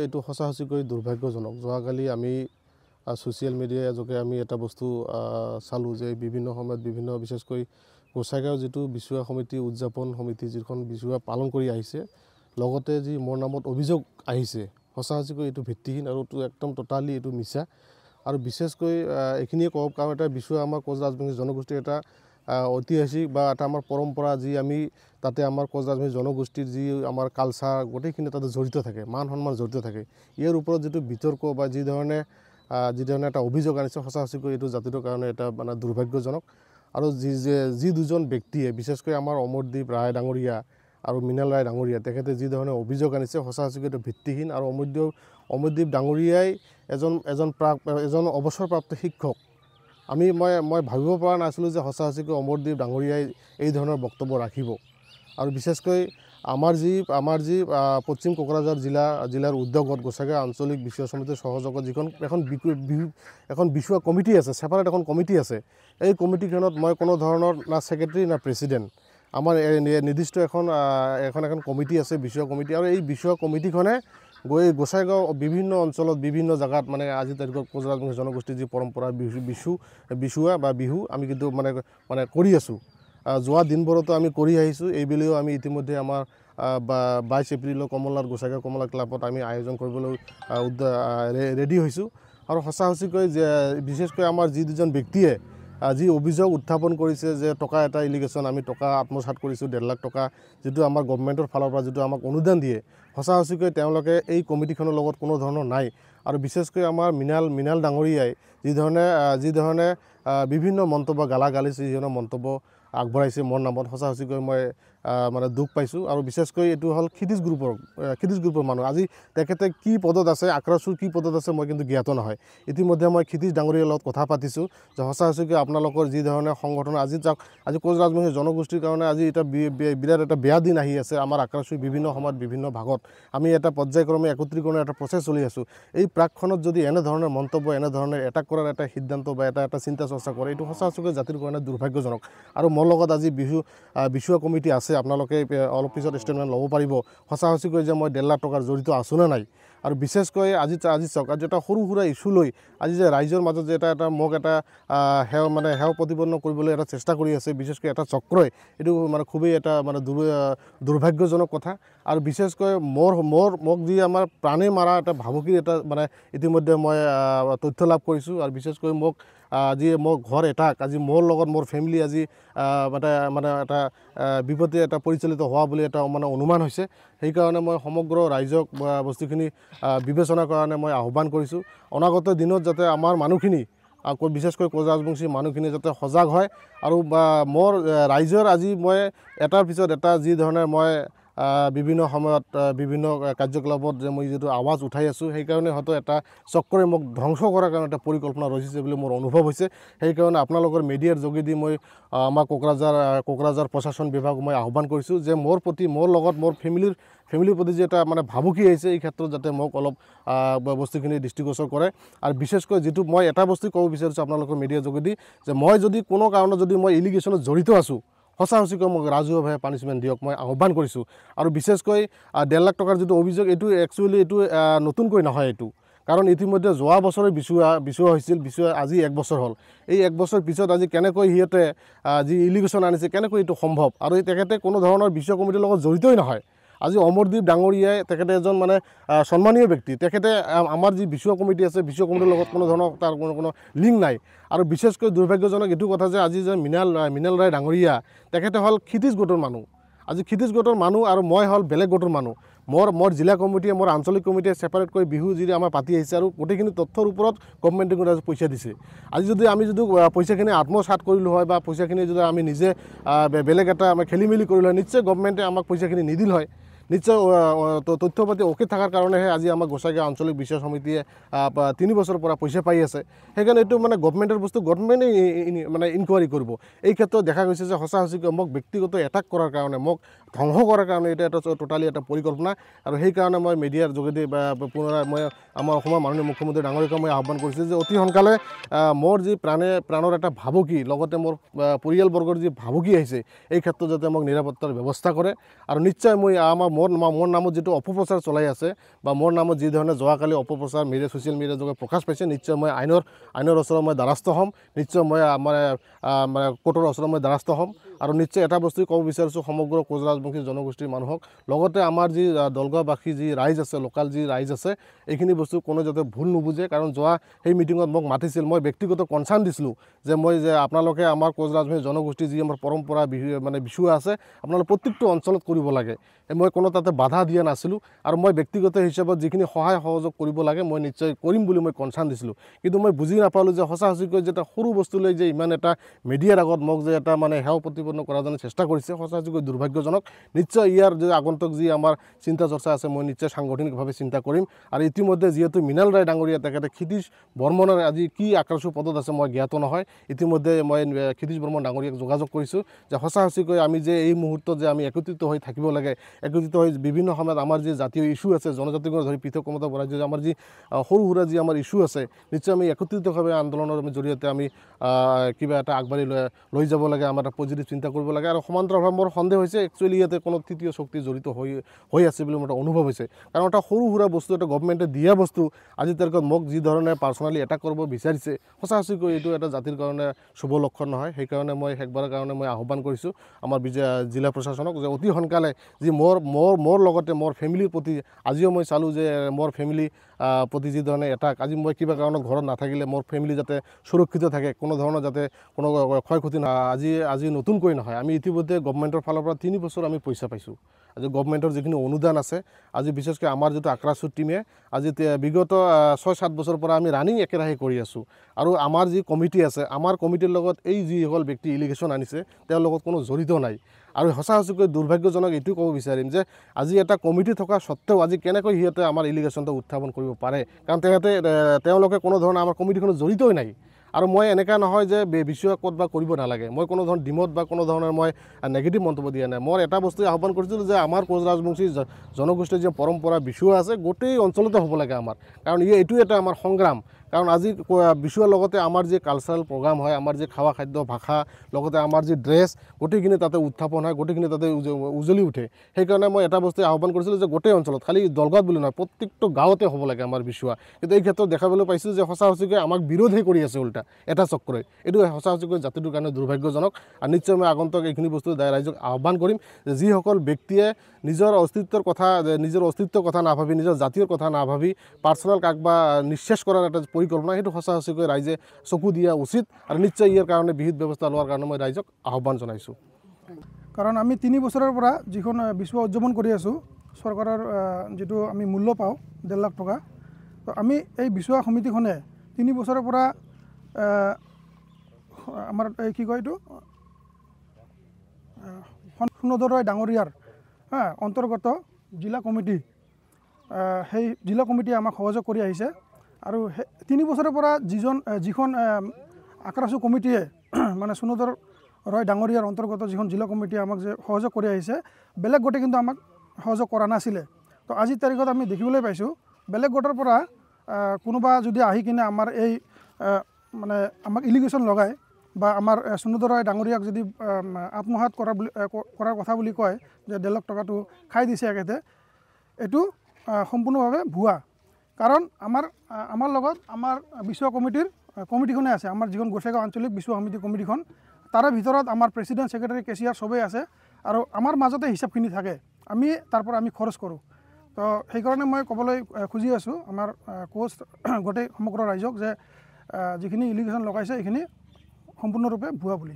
এইটো সঁচাকৈ দুৰ্ভাগ্যজনক। যোৱাকালি আমি ছ'চিয়েল মিডিয়াৰ যোগে আমি এটা বস্তু চালোঁ যে বিভিন্ন সময়ত বিভিন্ন বিশেষকৈ গোসাইগাঁও যিটো বিচুৱা সমিতি উদযাপন সমিতি যিখন বিচুৱা পালন কৰি আহিছে, লগতে যি মোৰ নামত অভিযোগ আহিছে, সঁচাকৈ এইটো ভিত্তিহীন আৰু এইটো একদম টোটালি এইটো মিছা। আৰু বিশেষকৈ এইখিনিয়ে কওঁ, কাৰণ এটা বিচুৱা আমাৰ কোচ ৰাজবংশী জনগোষ্ঠীৰ এটা ঐতিহাসিক বা এটা আমাৰ পৰম্পৰা, যি আমি তাতে আমাৰ কোচ ৰাজবংশী জনগোষ্ঠীৰ যি আমাৰ কালচাৰ গোটেইখিনি তাতে জড়িত থাকে, মান সন্মান জড়িত থাকে। ইয়াৰ ওপৰত যিটো বিতৰ্ক বা যি ধৰণে এটা অভিযোগ আনিছে, সঁচাকৈ এইটো জাতিটোৰ কাৰণে এটা মানে দুৰ্ভাগ্যজনক। আৰু যি দুজন ব্যক্তিয়ে বিশেষকৈ আমাৰ অমৰদ্বীপ ৰায় ডাঙৰীয়া আৰু মৃণাল ৰায় ডাঙৰীয়া, তেখেতে যি ধৰণে অভিযোগ আনিছে, সঁচাকৈ এইটো ভিত্তিহীন। আৰু অমৰদ্বীপ ডাঙৰীয়াই এজন অৱসৰপ্ৰাপ্ত শিক্ষক। মই ভাবিব পৰা নাছিলোঁ যে সঁচাকৈ অমৰদ্বীপ ডাঙৰীয়াই এই ধৰণৰ বক্তব্য ৰাখিব। আৰু বিশেষকৈ আমাৰ যি পশ্চিম কোকৰাঝাৰ জিলাৰ উদ্যোগত গোসাইগাঁও আঞ্চলিক বিচুৱা সমিতিৰ সহযোগত যিখন এখন বিচুৱা কমিটি আছে, ছেপাৰেট এখন কমিটি আছে, এই কমিটিখনত মই কোনো ধৰণৰ না ছেক্ৰেটাৰী না প্ৰেছিডেণ্ট। আমাৰ নিৰ্দিষ্ট এখন কমিটি আছে, বিচুৱা কমিটি। আৰু এই বিচুৱা কমিটিখনে গৈ গোসাইগাঁও বিভিন্ন অঞ্চলত বিভিন্ন জেগাত মানে আজিৰ তাৰিখত কোচ ৰাজবংশী জনগোষ্ঠীৰ যি পৰম্পৰা বিচুৱা বা বিহু আমি কিন্তু মানে কৰি আছোঁ। যোৱা দিনবোৰতো আমি কৰি আহিছোঁ। এইবুলিও আমি ইতিমধ্যে আমাৰ 22 এপ্ৰিলত গোসাইগাঁও কমলা ক্লাবত আমি আয়োজন কৰিবলৈ ৰেডি হৈছোঁ। আৰু সঁচাকৈ যে বিশেষকৈ আমাৰ যি দুজন ব্যক্তিয়ে যি অভিযোগ উত্থাপন কৰিছে যে টকা এটা ইলিগেশ্যন, আমি টকা আত্মসাৎ কৰিছোঁ 1.5 লাখ টকা, যিটো আমাৰ গভৰ্ণমেণ্টৰ ফালৰ পৰা যিটো আমাক অনুদান দিয়ে, সঁচাকৈ তেওঁলোকে এই কমিটিখনৰ লগত কোনো ধৰণৰ নাই। আৰু বিশেষকৈ আমাৰ মৃণাল ডাঙৰীয়াই যি ধৰণে বিভিন্ন মন্তব্য গালাগালিচ যিধৰণৰ মন্তব্য আগবঢ়াইছে মোৰ নামত, সঁচাকৈ মই মানে দুখ পাইছোঁ। আৰু বিশেষকৈ এইটো হ'ল ক্ষিতিজ গ্ৰুপৰ মানুহ। আজি তেখেতে কি পদত আছে, আক্ৰাচুৰ কি পদত আছে, মই কিন্তু জ্ঞাত নহয়। ইতিমধ্যে মই ক্ষিতিজ ডাঙৰীয়াৰ লগত কথা পাতিছোঁ যে সঁচাকৈ আপোনালোকৰ যি ধৰণে সংগঠন আজি কোচ ৰাজবংশী জনগোষ্ঠীৰ কাৰণে আজি এটা বিৰাট এটা বেয়া দিন আহি আছে। আমাৰ আক্ৰাচুৰ বিভিন্ন সময়ত বিভিন্ন ভাগত আমি এটা পৰ্যায়ক্ৰমে একত্ৰীকৰণৰ এটা প্ৰচেছ চলি আছোঁ। এই প্ৰাকখনত যদি এনেধৰণৰ মন্তব্য, এনেধৰণৰ এটাক কৰাৰ এটা সিদ্ধান্ত বা এটা চিন্তা চৰ্চা কৰে, এইটো সঁচাকৈ জাতিৰ কাৰণে দুৰ্ভাগ্যজনক। আৰু মোৰ লগত আজি বিচুৱা কমিটি আছে, আপোনালোকে অলপ পিছত ষ্টেটমেণ্ট ল'ব পাৰিব সঁচাকৈ যে মই 1.5 লাখ টকাৰ জড়িত আছোঁ নে নাই। আৰু বিশেষকৈ আজি চাওক, আজি এটা সৰু সুৰা ইছ্যু লৈ আজি যে ৰাইজৰ মাজত যে মোক সেৱা প্ৰতিপন্ন কৰিবলৈ এটা চেষ্টা কৰি আছে, বিশেষকৈ এটা চক্ৰই, এইটো মানে খুবেই এটা মানে দুৰ্ভাগ্যজনক কথা। আৰু বিশেষকৈ মোক যি আমাৰ প্ৰাণে মাৰা এটা ভাবুকিৰ এটা মানে ইতিমধ্যে মই তথ্য লাভ কৰিছোঁ। আৰু বিশেষকৈ আজি মোৰ ঘৰ এটাক আজি মোৰ লগত মোৰ ফেমিলি আজি মানে এটা বিপদে এটা পৰিচালিত হোৱা বুলি এটা মানে অনুমান হৈছে। সেইকাৰণে মই সমগ্ৰ ৰাইজক বস্তুখিনি বিবেচনাৰ কাৰণে মই আহ্বান কৰিছোঁ। অনাগত দিনত যাতে আমাৰ মানুহখিনি, বিশেষকৈ কোচ ৰাজবংশী মানুহখিনি যাতে সজাগ হয়। আৰু মোৰ ৰাইজৰ আজি মই এটাৰ পিছত এটা যি ধৰণে মই বিভিন্ন সময়ত বিভিন্ন কাৰ্যকলাপত যে মই যিটো আৱাজ উঠাই আছোঁ, সেইকাৰণে হয়তো এটা চক্ৰই মোক ধ্বংস কৰাৰ কাৰণে এটা পৰিকল্পনা ৰচিছে বুলি মোৰ অনুভৱ হৈছে। সেইকাৰণে আপোনালোকৰ মিডিয়াৰ যোগেদি মই আমাৰ কোকৰাঝাৰ প্ৰশাসন বিভাগ মই আহ্বান কৰিছোঁ যে মোৰ লগত মোৰ ফেমিলিৰ প্ৰতি যে এটা মানে ভাবুকি আহিছে, এই ক্ষেত্ৰত যাতে মোক অলপ বস্তুখিনি দৃষ্টিগোচৰ কৰে। আৰু বিশেষকৈ যিটো মই এটা বস্তু ক'ব বিচাৰিছোঁ আপোনালোকৰ মিডিয়াৰ যোগেদি, যে মই যদি কোনো কাৰণত যদি মই ইলিগেশ্যনত জড়িত আছোঁ, সঁচাকৈ মোক ৰাজহুৱাভাৱে পানিছমেণ্ট দিয়ক, মই আহ্বান কৰিছোঁ। আৰু বিশেষকৈ 1.5 লাখ টকাৰ যিটো অভিযোগ, এইটো একচুৱেলি এইটো নতুনকৈ নহয়। এইটো কাৰণ ইতিমধ্যে যোৱা বছৰে বিচুৱা হৈছিল, বিচুৱা আজি 1 বছৰ হ'ল। এই 1 বছৰ পিছত আজি কেনেকৈ সিহঁতে যি ইলিগেশ্যন আনিছে, কেনেকৈ এইটো সম্ভৱ? আৰু তেখেতে কোনো ধৰণৰ বিচুৱা কমিটিৰ লগত জড়িতই নহয়। আজি অমৰদ্বীপ ডাঙৰীয়াই, তেখেতে এজন মানে সন্মানীয় ব্যক্তি, তেখেতে আমাৰ যি বিচুৱা কমিটি আছে, বিচুৱা কমিটিৰ লগত কোনো ধৰণৰ তাৰ কোনো লিংক নাই। আৰু বিশেষকৈ দুৰ্ভাগ্যজনক এইটো কথা যে আজি যে মৃণাল ৰায় ডাঙৰীয়া, তেখেতে হ'ল ক্ষিতিজ গোটৰ মানুহ। আজি ক্ষিতিজ গোটৰ মানুহ আৰু মই হ'ল বেলেগ গোটৰ মানুহ। মোৰ জিলা কমিটিয়ে, মোৰ আঞ্চলিক কমিটিয়ে ছেপাৰেটকৈ বিহু যি আমাৰ পাতি আহিছে, আৰু গোটেইখিনি তথ্যৰ ওপৰত গভৰ্ণমেণ্টে আজি পইচা দিছে। আজি যদি আমি পইচাখিনি আত্মসাৎ কৰিলোঁ হয় বা পইচাখিনি যদি আমি নিজে বেলেগ এটা আমি খেলি মেলি কৰিলোঁ হয়, নিশ্চয় গভৰ্ণমেণ্টে আমাক পইচাখিনি নিদিল হয়। নিশ্চয় তথ্য পাতি অকে থকাৰ কাৰণেহে আজি আমাৰ গোসাইগাঁও আঞ্চলিক বিচুৱা সমিতিয়ে 3 বছৰৰ পৰা পইচা পাই আছে। সেইকাৰণে এইটো মানে গভৰ্ণমেণ্টৰ বস্তু, গভৰ্ণমেণ্টে মানে ইনকুৱাৰী কৰিব। এই ক্ষেত্ৰত দেখা গৈছে যে সঁচাকৈ মোক ব্যক্তিগত এটাক কৰাৰ কাৰণে, মোক ধ্বংস কৰাৰ কাৰণে এটা টোটালি এটা পৰিকল্পনা। আৰু সেইকাৰণে মই মিডিয়াৰ যোগেদি পুনৰাই মই আমাৰ অসমৰ মাননীয় মুখ্যমন্ত্ৰী ডাঙৰীয়াক মই আহ্বান কৰিছোঁ যে অতি সোনকালে মোৰ যি প্ৰাণৰ এটা ভাবুকি, লগতে মোৰ পৰিয়ালবৰ্গৰ যি ভাবুকি আহিছে, এই ক্ষেত্ৰত যাতে মোক নিৰাপত্তাৰ ব্যৱস্থা কৰে। আৰু নিশ্চয় মই আমাৰ মোৰ নামত যিটো অপপ্ৰচাৰ চলাই আছে বা মোৰ নামত যি ধৰণে যোৱাকালি অপপ্ৰচাৰ ছ'চিয়েল মিডিয়াৰ যোগে প্ৰকাশ পাইছে, নিশ্চয় মই আইনৰ ওচৰত মই দ্বাৰস্থ হ'ম। নিশ্চয় মই আমাৰ কোৰ্টৰ ওচৰত মই দ্বাৰস্থ হ'ম। আৰু নিশ্চয় এটা বস্তুই ক'ব বিচাৰিছোঁ সমগ্ৰ কোচ ৰাজবংশী জনগোষ্ঠীৰ মানুহক, লগতে আমাৰ যি দলগাঁওবাসী যি ৰাইজ আছে, লোকেল যি ৰাইজ আছে, এইখিনি বস্তু কোনো যাতে ভুল নুবুজে। কাৰণ যোৱা সেই মিটিঙত মোক মাতিছিল, মই ব্যক্তিগত কনচাৰ্ণ দিছিলোঁ যে আপোনালোকে আমাৰ কোচ ৰাজবংশী জনগোষ্ঠী যি আমাৰ পৰম্পৰা বিচুৱা আছে, আপোনালোকে প্ৰত্যেকটো অঞ্চলত কৰিব লাগে। মই কোনো তাতে বাধা দিয়া নাছিলোঁ। আৰু মই ব্যক্তিগত হিচাপত যিখিনি সহায় সহযোগ কৰিব লাগে মই নিশ্চয় কৰিম বুলি মই কনচাৰ্ণ দিছিলোঁ। কিন্তু মই বুজি নাপালোঁ যে সঁচাকৈ যে এটা সৰু বস্তু লৈ যে ইমান এটা মিডিয়াৰ আগত মোক যে এটা সেৱা প্ৰতিপন্ন কৰাৰ কাৰণে চেষ্টা কৰিছে, সঁচাকৈ দুৰ্ভাগ্যজনক। নিশ্চয় ইয়াৰ যে আগন্তুক যি আমাৰ চিন্তা চৰ্চা আছে, মই নিশ্চয় সাংগঠনিকভাৱে চিন্তা কৰিম। আৰু ইতিমধ্যে যিহেতু মৃণাল ৰায় ডাঙৰীয়া তেখেতে ক্ষিতিশ বৰ্মনৰ আজি কি আক্ৰাসু পদত আছে মই জ্ঞাত নহয়। ইতিমধ্যে মই ক্ষিতিশ বৰ্মন ডাঙৰীয়াক যোগাযোগ কৰিছোঁ যে সঁচাকৈ আমি যে এই মুহূৰ্তত যে আমি একত্ৰিত হৈ থাকিব লাগে, একত্ৰিত হৈ বিভিন্ন সময়ত আমাৰ যি জাতীয় ইস্যু আছে, জনজাতিক ধৰি পৃথক ক্ষমতা ৰাজ্য আমাৰ যি সৰু সুৰা যি আমাৰ ইস্যু আছে, নিশ্চয় আমি একত্ৰিতভাৱে আন্দোলনৰ জৰিয়তে আমি কিবা এটা আগবাঢ়ি লৈ যাব লাগে, আমাৰ এটা পজিটিভ চিন্তা কৰিব লাগে। আৰু সমান্তৰালভাৱে মোৰ সন্দেহ হৈছে একচুৱেলি ইয়াতে কোনো তৃতীয় শক্তি জড়িত হৈ আছে বুলি মোৰ এটা অনুভৱ হৈছে। কাৰণ এটা সৰু সুৰা বস্তু, এটা গভৰ্ণমেণ্টে দিয়া বস্তু আজিৰ তাৰিখত মোক যি ধৰণে পাৰ্চনেলি এটাক কৰিব বিচাৰিছে, সঁচাকৈ এইটো এটা জাতিৰ কাৰণে শুভ লক্ষণ নহয়। সেইকাৰণে মই শেষবাৰৰ কাৰণে মই আহ্বান কৰিছোঁ আমাৰ জিলা প্ৰশাসনক যে অতি সোনকালে যি মোৰ লগতে মোৰ ফেমিলিৰ প্ৰতি আজিও মই চালোঁ যে মোৰ ফেমিলি প্ৰতি যি ধৰণে এটাক, আজি মই কিবা কাৰণত ঘৰত নাথাকিলে মোৰ ফেমিলি যাতে সুৰক্ষিত থাকে, কোনো ধৰণৰ যাতে কোনো ক্ষয়ক্ষতি আজি নতুনকৈ নহয়। আমি ইতিমধ্যে গভৰ্ণমেণ্টৰ ফালৰ পৰা 3 বছৰ আমি পইচা পাইছোঁ। আজি গভৰ্ণমেণ্টৰ যিখিনি অনুদান আছে, আজি বিশেষকৈ আমাৰ যিটো আক্ৰাসু টীমে আজি বিগত 6-7 বছৰৰ পৰা আমি ৰানিং একেৰাহে কৰি আছোঁ। আৰু আমাৰ যি কমিটি আছে, আমাৰ কমিটিৰ লগত এই যিসকল ব্যক্তি ইলিগেশ্যন আনিছে তেওঁৰ লগত কোনো জড়িত নাই। আৰু সঁচাকৈ দুৰ্ভাগ্যজনক এইটো ক'ব বিচাৰিম যে আজি এটা কমিটি থকা স্বত্তেও আজি কেনেকৈ সিহঁতে আমাৰ ইলিগেশ্যনটো উত্থাপন কৰিব পাৰে, কাৰণ তেওঁলোকে কোনো ধৰণৰ আমাৰ কমিটিখনত জড়িতই নাই। আৰু মই এনেকুৱা নহয় যে বিচৰা ক'ত বা কৰিব নালাগে, মই কোনো ধৰণৰ ডিমত বা কোনো ধৰণৰ মই নেগেটিভ মন্তব্য দিয়া নাই। মই এটা বস্তুৱে আহ্বান কৰিছিলোঁ যে আমাৰ কোচ ৰাজবংশী জনগোষ্ঠীৰ যে পৰম্পৰা বিচুৱা আছে গোটেই অঞ্চলতে হ'ব লাগে আমাৰ, কাৰণ এইটো এটা আমাৰ সংগ্ৰাম। কাৰণ আজি বিচুৱাৰ লগতে আমাৰ যি কালচাৰেল প্ৰগ্ৰাম হয়, আমাৰ যি খাৱা খাদ্য ভাষা, লগতে আমাৰ যি ড্ৰেছ, গোটেইখিনি তাতে উত্থাপন হয়, গোটেইখিনি তাতে উজলি উঠে। সেইকাৰণে মই এটা বস্তুৱে আহ্বান কৰিছিলোঁ যে গোটেই অঞ্চলত, খালি দলগাঁৱত বুলি নহয়, প্ৰত্যেকটো গাঁৱতে হ'ব লাগে আমাৰ বিচুৱা। কিন্তু এই ক্ষেত্ৰত দেখাবলৈ পাইছোঁ যে সঁচাকৈ আমাক বিৰোধহে কৰি আছে উল্টা এটা চক্ৰই। এইটো সঁচাকৈ জাতিটোৰ কাৰণে দুৰ্ভাগ্যজনক। আৰু নিশ্চয় মই আগন্তুক এইখিনি বস্তু ৰাইজক আহ্বান কৰিম যে যিসকল ব্যক্তিয়ে নিজৰ অস্তিত্বৰ কথা নাভাবি, নিজৰ জাতিৰ কথা নাভাবি পাৰ্চনেল কাক বা নিঃশেষ কৰাৰ এটা পৰিকল্পনা, সেইটো সঁচাকৈ ৰাইজে চকু দিয়া উচিত। আৰু নিশ্চয় ইয়াৰ কাৰণে বিহিত ব্যৱস্থা লোৱাৰ কাৰণে মই ৰাইজক আহ্বান জনাইছোঁ। কাৰণ আমি 3 বছৰৰ পৰা যিখন বিচুৱা উদযাপন কৰি আছোঁ, চৰকাৰৰ যিটো আমি মূল্য পাওঁ 1.5 লাখ টকা, তো আমি এই বিচুৱা সমিতিখনে 3 বছৰৰ পৰা আমাৰ কি কয় এইটো সুনধৰ ৰায় ডাঙৰীয়াৰ অন্তৰ্গত জিলা কমিটি, সেই জিলা কমিটিয়ে আমাক সহযোগ কৰি আহিছে। আৰু 3 বছৰৰ পৰা যিখন আক্ৰাসু কমিটিয়ে সুনধৰ ৰয় ডাঙৰীয়াৰ অন্তৰ্গত যিখন জিলা কমিটিয়ে আমাক যে সহযোগ কৰি আহিছে, বেলেগ গোটে কিন্তু আমাক সহযোগ কৰা নাছিলে। তো আজিৰ তাৰিখত আমি দেখিবলৈ পাইছোঁ বেলেগ গোটৰ পৰা কোনোবা যদি আহি কিনে আমাৰ এই আমাক ইলিগেশ্যন লগায় বা আমাৰ সুনধৰ ৰায় ডাঙৰীয়াক যদি আত্মসাৎ কৰাৰ কথা বুলি কয় যে 1.5 লাখ টকাটো খাই দিছে একেতে, এইটো সম্পূৰ্ণভাৱে ভুৱা। কাৰণ আমাৰ লগত আমাৰ বিচুৱা কমিটিখনে আছে, আমাৰ যিখন গোসাইগাঁও আঞ্চলিক বিচুৱা সমিতি কমিটিখন, তাৰে ভিতৰত আমাৰ প্ৰেচিডেণ্ট, ছেক্ৰেটাৰী, কেচিয়াৰ চবেই আছে। আৰু আমাৰ মাজতে হিচাপখিনি থাকে, আমি তাৰ পৰা আমি খৰচ কৰোঁ। তো সেইকাৰণে মই ক'বলৈ খুজি আছোঁ আমাৰ কোচ গোটেই সমগ্ৰ ৰাইজক যে যিখিনি ইলিগেশ্যন লগাইছে এইখিনি সম্পূৰ্ণৰূপে ভুৱা বুলি।